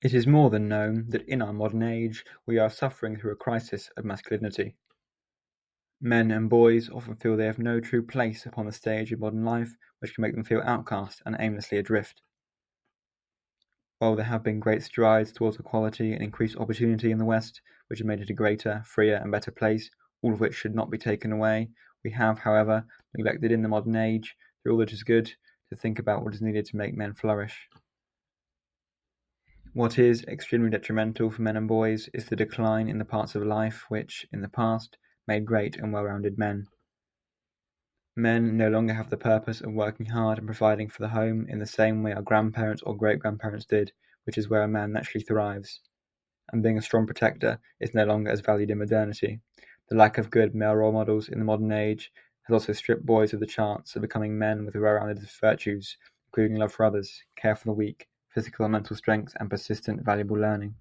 It is more than known that in our modern age we are suffering through a crisis of masculinity. Men and boys often feel they have no true place upon the stage of modern life, which can make them feel outcast and aimlessly adrift. While there have been great strides towards equality and increased opportunity in the West, which have made it a greater, freer and better place, all of which should not be taken away, we have, however, neglected in the modern age, through all that is good, to think about what is needed to make men flourish. What is extremely detrimental for men and boys is the decline in the parts of life which, in the past, made great and well-rounded men. Men no longer have the purpose of working hard and providing for the home in the same way our grandparents or great-grandparents did, which is where a man naturally thrives. And being a strong protector is no longer as valued in modernity. The lack of good male role models in the modern age has also stripped boys of the chance of becoming men with well-rounded virtues, including love for others, care for the weak, physical and mental strength, and persistent valuable learning.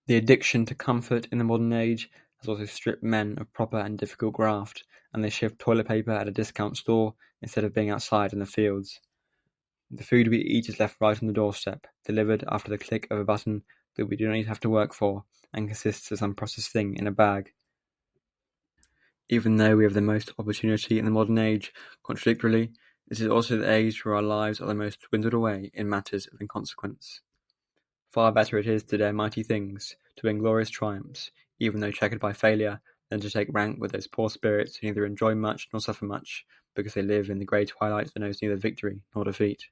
The addiction to comfort in the modern age has also stripped men of proper and difficult graft, and they shift toilet paper at a discount store instead of being outside in the fields. The food we eat is left right on the doorstep, delivered after the click of a button that we do not need to have to work for, and consists of some processed thing in a bag. Even though we have the most opportunity in the modern age, contradictorily, this is also the age where our lives are the most dwindled away in matters of inconsequence. Far better it is to dare mighty things, to win glorious triumphs, even though checkered by failure, than to take rank with those poor spirits who neither enjoy much nor suffer much, because they live in the grey twilight that knows neither victory nor defeat.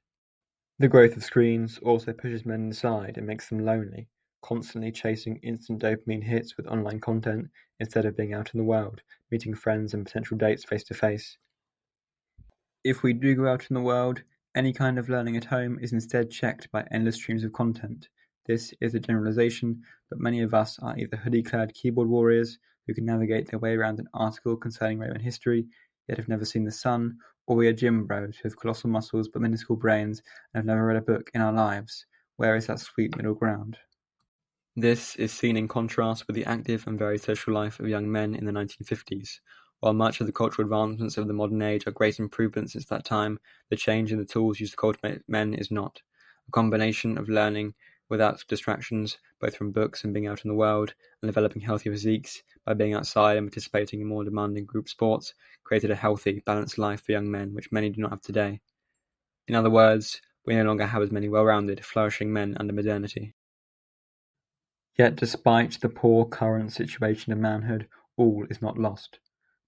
The growth of screens also pushes men inside and makes them lonely, constantly chasing instant dopamine hits with online content instead of being out in the world, meeting friends and potential dates face to face. If we do go out in the world, any kind of learning at home is instead checked by endless streams of content. This is a generalization, but many of us are either hoodie-clad keyboard warriors who can navigate their way around an article concerning Roman history, yet have never seen the sun, or we are gym bros who have colossal muscles but minuscule brains and have never read a book in our lives. Where is that sweet middle ground? This is seen in contrast with the active and very social life of young men in the 1950s. While much of the cultural advancements of the modern age are great improvements since that time, the change in the tools used to cultivate men is not. A combination of learning without distractions, both from books and being out in the world, and developing healthy physiques by being outside and participating in more demanding group sports, created a healthy, balanced life for young men, which many do not have today. In other words, we no longer have as many well-rounded, flourishing men under modernity. Yet despite the poor current situation of manhood, all is not lost.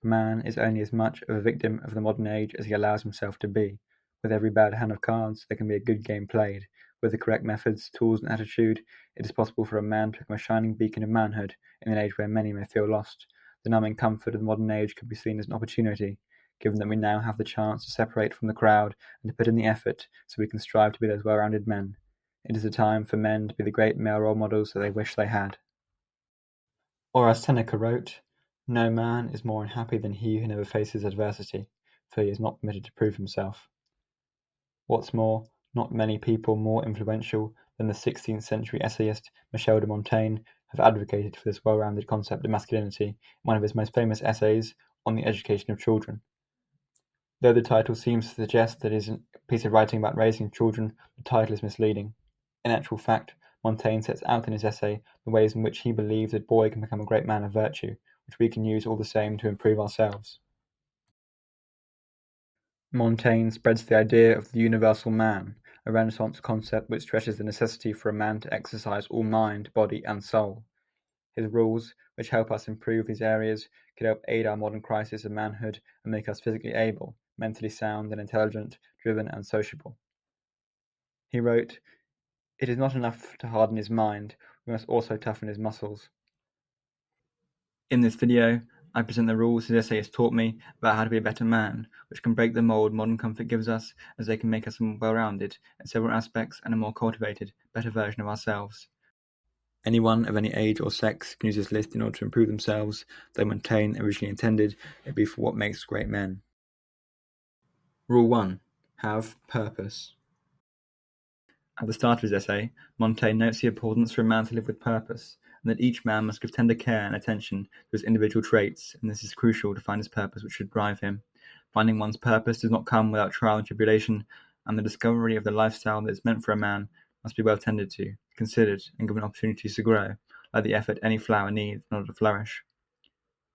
Man is only as much of a victim of the modern age as he allows himself to be. With every bad hand of cards, there can be a good game played. With the correct methods, tools, and attitude, it is possible for a man to become a shining beacon of manhood in an age where many may feel lost. The numbing comfort of the modern age could be seen as an opportunity, given that we now have the chance to separate from the crowd and to put in the effort so we can strive to be those well-rounded men. It is a time for men to be the great male role models that they wish they had. Or as Seneca wrote, "No man is more unhappy than he who never faces adversity, for he is not permitted to prove himself." What's more, not many people more influential than the 16th century essayist Michel de Montaigne have advocated for this well-rounded concept of masculinity in one of his most famous essays on the education of children. Though the title seems to suggest that it is a piece of writing about raising children, the title is misleading. In actual fact, Montaigne sets out in his essay the ways in which he believes a boy can become a great man of virtue, which we can use all the same to improve ourselves. Montaigne spreads the idea of the universal man, a Renaissance concept which stresses the necessity for a man to exercise all mind, body, and soul. His rules, which help us improve these areas, could help aid our modern crisis of manhood and make us physically able, mentally sound and intelligent, driven and sociable. He wrote, "It is not enough to harden his mind, we must also toughen his muscles." In this video, I present the rules his essay has taught me about how to be a better man, which can break the mold modern comfort gives us, as they can make us more well-rounded in several aspects and a more cultivated, better version of ourselves. Anyone of any age or sex can use this list in order to improve themselves, though Montaigne originally intended it be for what makes great men. Rule 1. Have purpose. At the start of his essay, Montaigne notes the importance for a man to live with purpose, and that each man must give tender care and attention to his individual traits, and this is crucial to find his purpose which should drive him. Finding one's purpose does not come without trial and tribulation, and the discovery of the lifestyle that is meant for a man must be well tended to, considered, and given opportunities to grow, like the effort any flower needs in order to flourish.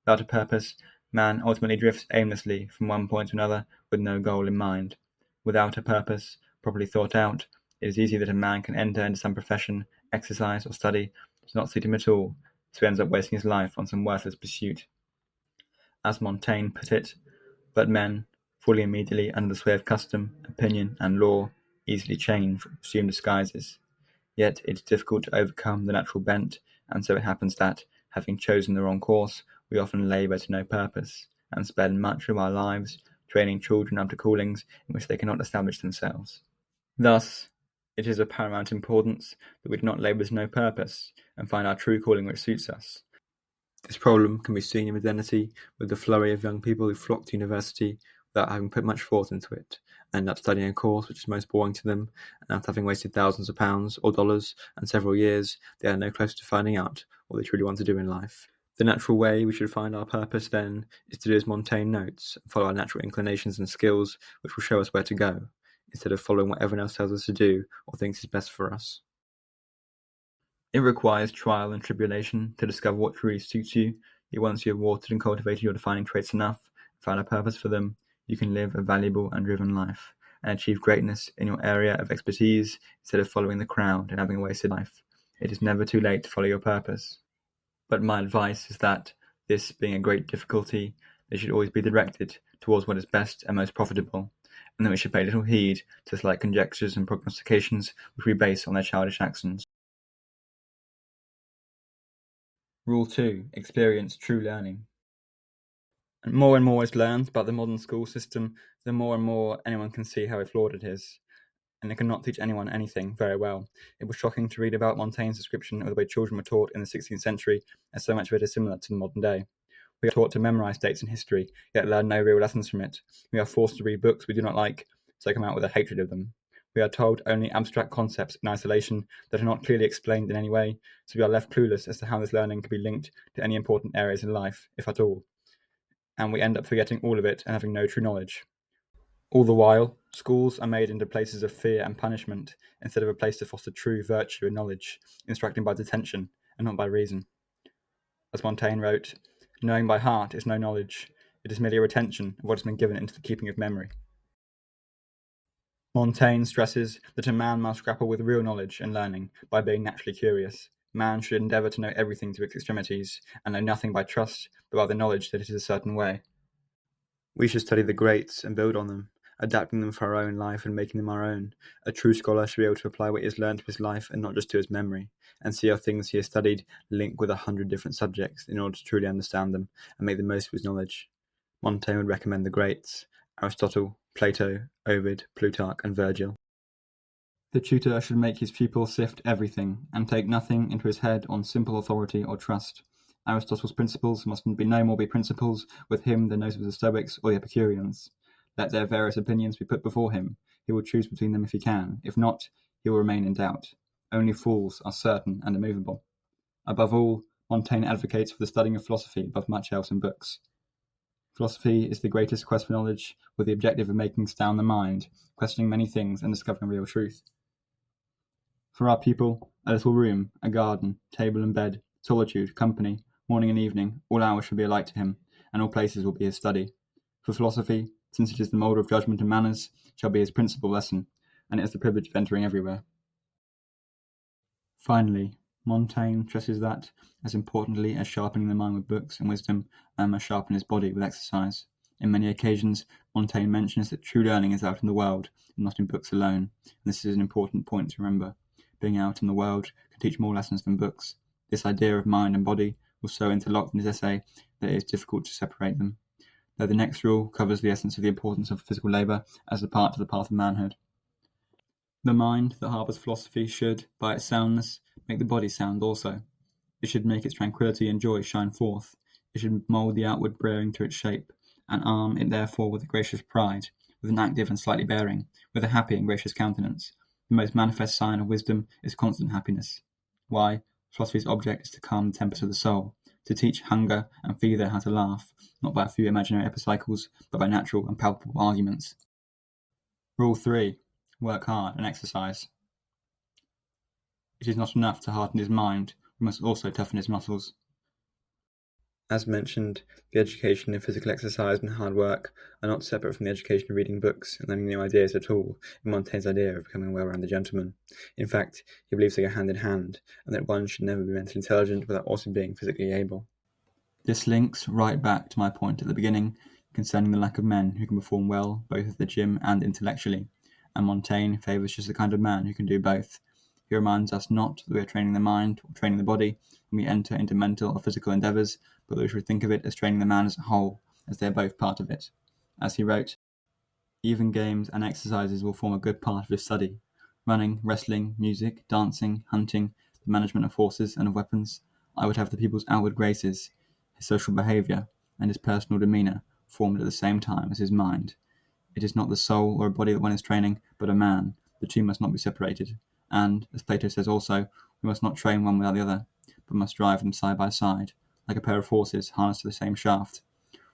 Without a purpose, man ultimately drifts aimlessly from one point to another with no goal in mind. Without a purpose, properly thought out, it is easy that a man can enter into some profession, exercise, or study that does not suit him at all, so he ends up wasting his life on some worthless pursuit. As Montaigne put it, but men, falling immediately under the sway of custom, opinion, and law, easily change or assume disguises. Yet it is difficult to overcome the natural bent, and so it happens that, having chosen the wrong course, we often labour to no purpose, and spend much of our lives training children up to callings in which they cannot establish themselves. Thus, it is of paramount importance that we do not labour to no purpose, and find our true calling which suits us. This problem can be seen in modernity with the flurry of young people who flock to university without having put much thought into it, and end up studying a course which is most boring to them, and after having wasted thousands of pounds or dollars and several years, they are no closer to finding out what they truly want to do in life. The natural way we should find our purpose, then, is to do as Montaigne notes, and follow our natural inclinations and skills which will show us where to go, instead of following what everyone else tells us to do or thinks is best for us. It requires trial and tribulation to discover what truly suits you, yet once you have watered and cultivated your defining traits enough, and found a purpose for them, you can live a valuable and driven life, and achieve greatness in your area of expertise instead of following the crowd and having a wasted life. It is never too late to follow your purpose. But my advice is that, this being a great difficulty, they should always be directed towards what is best and most profitable, and that we should pay little heed to slight conjectures and prognostications which we base on their childish actions. Rule 2. Experience true learning. And more is learned about the modern school system, the more and more anyone can see how flawed it is, and it cannot teach anyone anything very well. It was shocking to read about Montaigne's description of the way children were taught in the 16th century, as so much of it is similar to the modern day. We are taught to memorize dates in history, yet learn no real lessons from it. We are forced to read books we do not like, so come out with a hatred of them. We are told only abstract concepts in isolation that are not clearly explained in any way, so we are left clueless as to how this learning can be linked to any important areas in life, if at all. And we end up forgetting all of it and having no true knowledge. All the while, schools are made into places of fear and punishment, instead of a place to foster true virtue and knowledge, instructing by detention and not by reason. As Montaigne wrote, knowing by heart is no knowledge, it is merely a retention of what has been given into the keeping of memory. Montaigne stresses that a man must grapple with real knowledge and learning by being naturally curious. Man should endeavour to know everything to its extremities, and know nothing by trust, but by the knowledge that it is a certain way. We should study the greats and build on them, adapting them for our own life and making them our own. A true scholar should be able to apply what he has learned to his life and not just to his memory, and see how things he has studied link with 100 different subjects in order to truly understand them and make the most of his knowledge. Montaigne would recommend the greats: Aristotle, Plato, Ovid, Plutarch, and Virgil. The tutor should make his pupil sift everything, and take nothing into his head on simple authority or trust. Aristotle's principles must no more be principles with him than those of the Stoics or the Epicureans. Let their various opinions be put before him. He will choose between them if he can. If not, he will remain in doubt. Only fools are certain and immovable. Above all, Montaigne advocates for the studying of philosophy above much else in books. Philosophy is the greatest quest for knowledge, with the objective of making sound the mind, questioning many things and discovering real truth. For our pupil, a little room, a garden, table and bed, solitude, company, morning and evening, all hours shall be alike to him, and all places will be his study. For philosophy, since it is the mould of judgment and manners, shall be his principal lesson, and it is the privilege of entering everywhere. Finally, Montaigne stresses that, as importantly as sharpening the mind with books and wisdom, man must sharpen his body with exercise. In many occasions, Montaigne mentions that true learning is out in the world, and not in books alone, and this is an important point to remember. Being out in the world can teach more lessons than books. This idea of mind and body was so interlocked in his essay that it is difficult to separate them, though the next rule covers the essence of the importance of physical labour as a part of the path of manhood. The mind that harbours philosophy should, by its soundness, make the body sound also. It should make its tranquillity and joy shine forth. It should mould the outward bearing to its shape, and arm it therefore with a gracious pride, with an active and sightly bearing, with a happy and gracious countenance. The most manifest sign of wisdom is constant happiness. Why? Philosophy's object is to calm the tempest of the soul, to teach hunger and fever how to laugh, not by a few imaginary epicycles, but by natural and palpable arguments. Rule 3. Work hard and exercise. It is not enough to harden his mind, we must also toughen his muscles. As mentioned, the education of physical exercise and hard work are not separate from the education of reading books and learning new ideas at all in Montaigne's idea of becoming a well-rounded gentleman. In fact, he believes they go hand in hand, and that one should never be mentally intelligent without also being physically able. This links right back to my point at the beginning concerning the lack of men who can perform well both at the gym and intellectually, and Montaigne favours just the kind of man who can do both. He reminds us not that we are training the mind or training the body when we enter into mental or physical endeavours, but that we should think of it as training the man as a whole, as they are both part of it. As he wrote, even games and exercises will form a good part of his study. Running, wrestling, music, dancing, hunting, the management of horses and of weapons. I would have the people's outward graces, his social behaviour, and his personal demeanour formed at the same time as his mind. It is not the soul or a body that one is training, but a man. The two must not be separated. And, as Plato says also, we must not train one without the other, but must drive them side by side, like a pair of horses harnessed to the same shaft.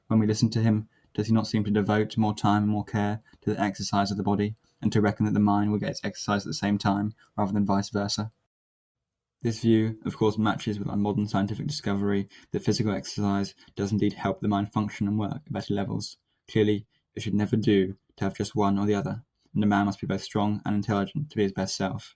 When we listen to him, does he not seem to devote more time and more care to the exercise of the body, and to reckon that the mind will get its exercise at the same time, rather than vice versa? This view, of course, matches with our modern scientific discovery that physical exercise does indeed help the mind function and work at better levels. Clearly, it should never do to have just one or the other, and a man must be both strong and intelligent to be his best self.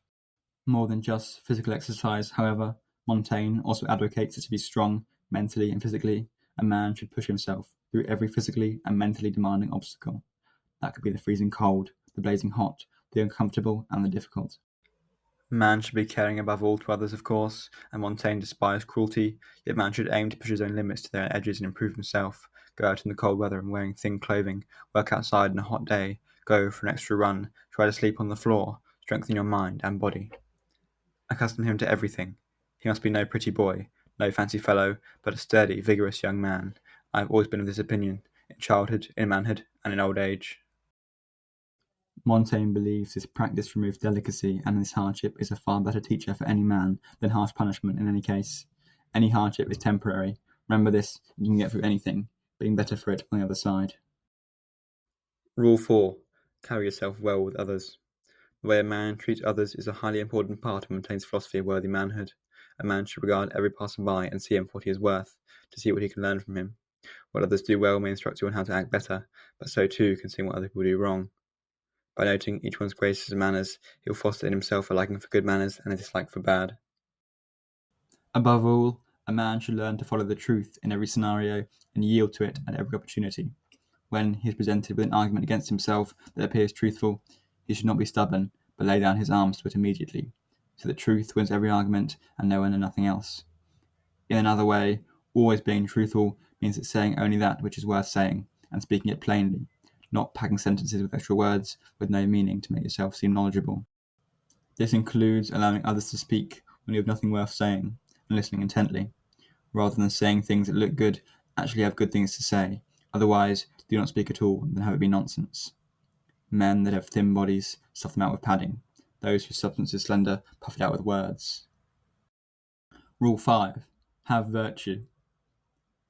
More than just physical exercise, however, Montaigne also advocates that to be strong, mentally and physically, a man should push himself through every physically and mentally demanding obstacle. That could be the freezing cold, the blazing hot, the uncomfortable and the difficult. Man should be caring above all to others, of course, and Montaigne despised cruelty, yet man should aim to push his own limits to their edges and improve himself, go out in the cold weather and wearing thin clothing, work outside on a hot day, go for an extra run, try to sleep on the floor, strengthen your mind and body. Accustom him to everything. He must be no pretty boy, no fancy fellow, but a sturdy, vigorous young man. I have always been of this opinion, in childhood, in manhood, and in old age. Montaigne believes this practice removes delicacy, and this hardship is a far better teacher for any man than harsh punishment in any case. Any hardship is temporary. Remember this, you can get through anything, being better for it on the other side. Rule 4. Carry yourself well with others. The way a man treats others is a highly important part of Montaigne's philosophy of worthy manhood. A man should regard every passer-by and see him for what he is worth, to see what he can learn from him. What others do well may instruct you on how to act better, but so too can see what other people do wrong. By noting each one's graces and manners, he will foster in himself a liking for good manners and a dislike for bad. Above all, a man should learn to follow the truth in every scenario and yield to it at every opportunity. When he is presented with an argument against himself that appears truthful, he should not be stubborn, but lay down his arms to it immediately, so that truth wins every argument and no one and nothing else. In another way, always being truthful means that saying only that which is worth saying, and speaking it plainly, not packing sentences with extra words with no meaning to make yourself seem knowledgeable. This includes allowing others to speak when you have nothing worth saying, and listening intently. Rather than saying things that look good, actually have good things to say. Otherwise, do not speak at all, then have it be nonsense. Men that have thin bodies, stuff them out with padding. Those whose substance is slender, puff it out with words. Rule 5. Have virtue.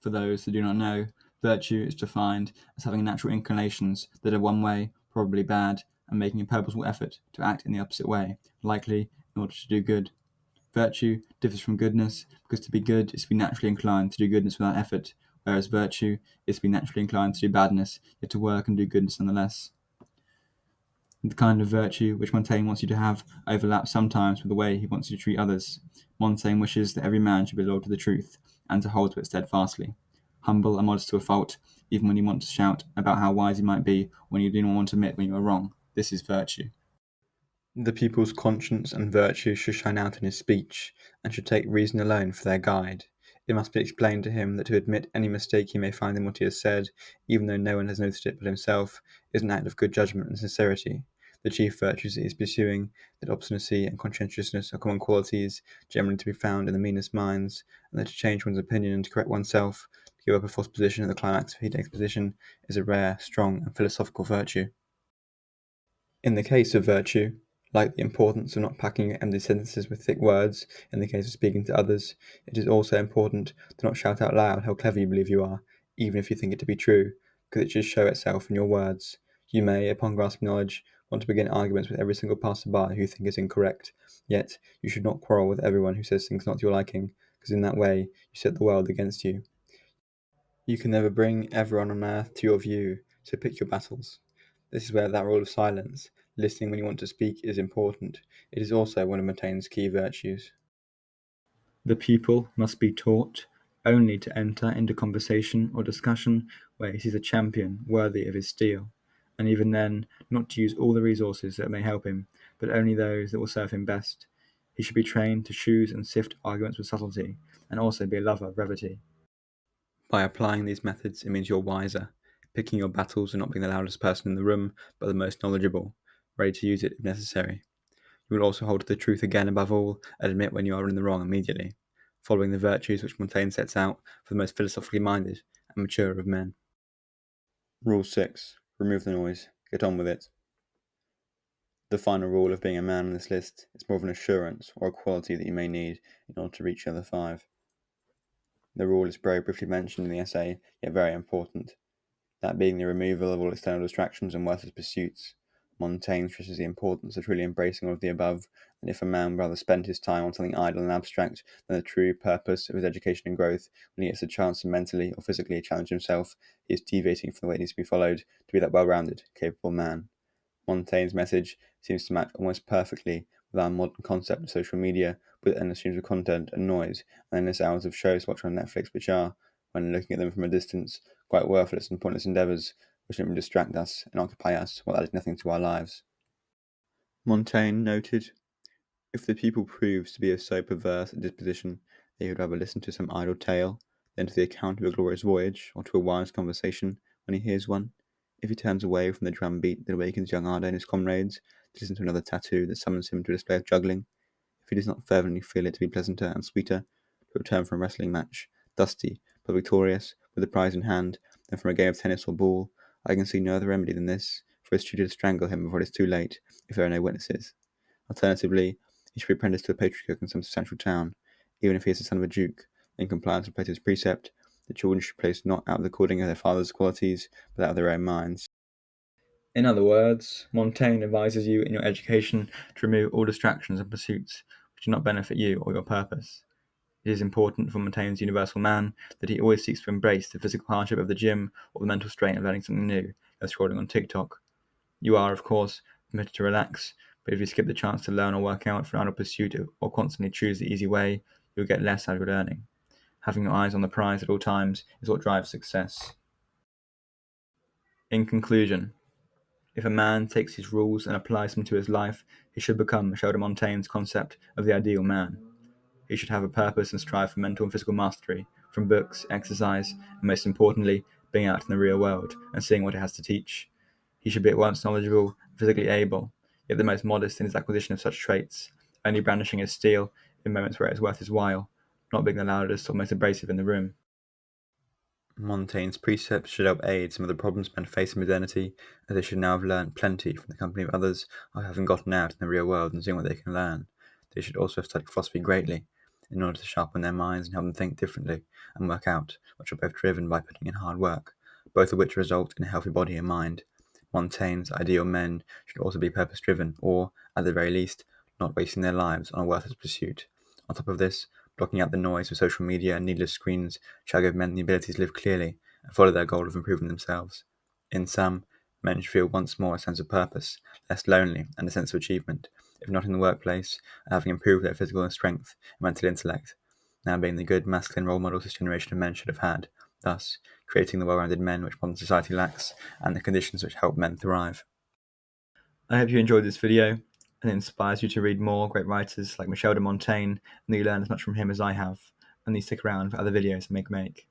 For those who do not know, virtue is defined as having natural inclinations that are one way, probably bad, and making a purposeful effort to act in the opposite way, likely in order to do good. Virtue differs from goodness, because to be good is to be naturally inclined to do goodness without effort, whereas virtue is to be naturally inclined to do badness, yet to work and do goodness nonetheless. The kind of virtue which Montaigne wants you to have overlaps sometimes with the way he wants you to treat others. Montaigne wishes that every man should be loyal to the truth, and to hold to it steadfastly. Humble and modest to a fault, even when you want to shout about how wise you might be, when you do not want to admit when you are wrong. This is virtue. The people's conscience and virtue should shine out in his speech, and should take reason alone for their guide. It must be explained to him that to admit any mistake he may find in what he has said, even though no one has noticed it but himself, is an act of good judgment and sincerity. The chief virtues he is pursuing, that obstinacy and conscientiousness are common qualities, generally to be found in the meanest minds, and that to change one's opinion and to correct oneself, to give up a false position at the climax of heated exposition, is a rare, strong, and philosophical virtue. In the case of virtue, like the importance of not packing empty sentences with thick words in the case of speaking to others, it is also important to not shout out loud how clever you believe you are, even if you think it to be true, because it should show itself in your words. You may, upon grasping knowledge, want to begin arguments with every single passerby who you think is incorrect, yet you should not quarrel with everyone who says things not to your liking, because in that way you set the world against you. You can never bring everyone on earth to your view, so pick your battles. This is where that rule of silence, listening when you want to speak, is important. It is also one of Montaigne's key virtues. The pupil must be taught only to enter into conversation or discussion where he sees a champion worthy of his steel, and even then not to use all the resources that may help him, but only those that will serve him best. He should be trained to choose and sift arguments with subtlety, and also be a lover of brevity. By applying these methods, it means you're wiser, picking your battles and not being the loudest person in the room, but the most knowledgeable, ready to use it if necessary. You will also hold to the truth again above all, and admit when you are in the wrong immediately, following the virtues which Montaigne sets out for the most philosophically minded and mature of men. Rule 6. Remove the noise. Get on with it. The final rule of being a man on this list is more of an assurance or a quality that you may need in order to reach the other 5. The rule is very briefly mentioned in the essay, yet very important, that being the removal of all external distractions and worthless pursuits. Montaigne stresses the importance of truly embracing all of the above, and if a man rather spent his time on something idle and abstract than the true purpose of his education and growth, when he gets a chance to mentally or physically challenge himself, he is deviating from the way it needs to be followed to be that well-rounded, capable man. Montaigne's message seems to match almost perfectly with our modern concept of social media, with endless streams of content and noise, and endless hours of shows watched on Netflix, which are, when looking at them from a distance, quite worthless and pointless endeavours, which simply distract us and occupy us while adding nothing to our lives. Montaigne noted, if the pupil proves to be of so perverse a disposition that he would rather listen to some idle tale than to the account of a glorious voyage, or to a wise conversation when he hears one, if he turns away from the drum beat that awakens young ardour in his comrades, to listen to another tattoo that summons him to a display of juggling, if he does not fervently feel it to be pleasanter and sweeter to return from a wrestling match, dusty but victorious, with the prize in hand, than from a game of tennis or ball, I can see no other remedy than this, for his tutor to strangle him before it is too late, if there are no witnesses. Alternatively, he should be apprenticed to a pastry cook in some substantial town, even if he is the son of a duke. In compliance with Plato's precept, the children should be placed not out of the calling of their father's qualities, but out of their own minds. In other words, Montaigne advises you in your education to remove all distractions and pursuits which do not benefit you or your purpose. It is important for Montaigne's universal man that he always seeks to embrace the physical hardship of the gym or the mental strain of learning something new, as scrolling on TikTok. You are, of course, permitted to relax, but if you skip the chance to learn or work out for an idle pursuit or constantly choose the easy way, you'll get less out of your learning. Having your eyes on the prize at all times is what drives success. In conclusion, if a man takes these rules and applies them to his life, he should become Michel de Montaigne's concept of the ideal man. He should have a purpose and strive for mental and physical mastery, from books, exercise, and most importantly, being out in the real world and seeing what it has to teach. He should be at once knowledgeable and physically able, yet the most modest in his acquisition of such traits, only brandishing his steel in moments where it is worth his while, not being the loudest or most abrasive in the room. Montaigne's precepts should help aid some of the problems men face in modernity, as they should now have learnt plenty from the company of others, or having gotten out in the real world and seeing what they can learn. They should also have studied philosophy greatly, in order to sharpen their minds and help them think differently and work out, which are both driven by putting in hard work, both of which result in a healthy body and mind. Montaigne's ideal men should also be purpose-driven, or, at the very least, not wasting their lives on a worthless pursuit. On top of this, blocking out the noise of social media and needless screens shall give men the ability to live clearly and follow their goal of improving themselves. In sum, men should feel once more a sense of purpose, less lonely, and a sense of achievement, if not in the workplace, having improved their physical strength and mental intellect, now being the good masculine role models this generation of men should have had, thus creating the well-rounded men which modern society lacks, and the conditions which help men thrive. I hope you enjoyed this video and it inspires you to read more great writers like Michel de Montaigne, and that you learn as much from him as I have, and that you stick around for other videos I make.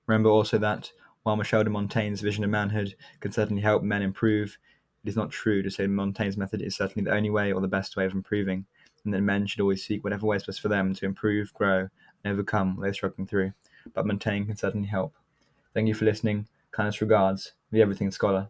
Remember also that, while Michel de Montaigne's vision of manhood can certainly help men improve, it is not true to say Montaigne's method is certainly the only way or the best way of improving, and that men should always seek whatever way is best for them to improve, grow, and overcome what they're struggling through. But Montaigne can certainly help. Thank you for listening. Kindest regards, the Everything Scholar.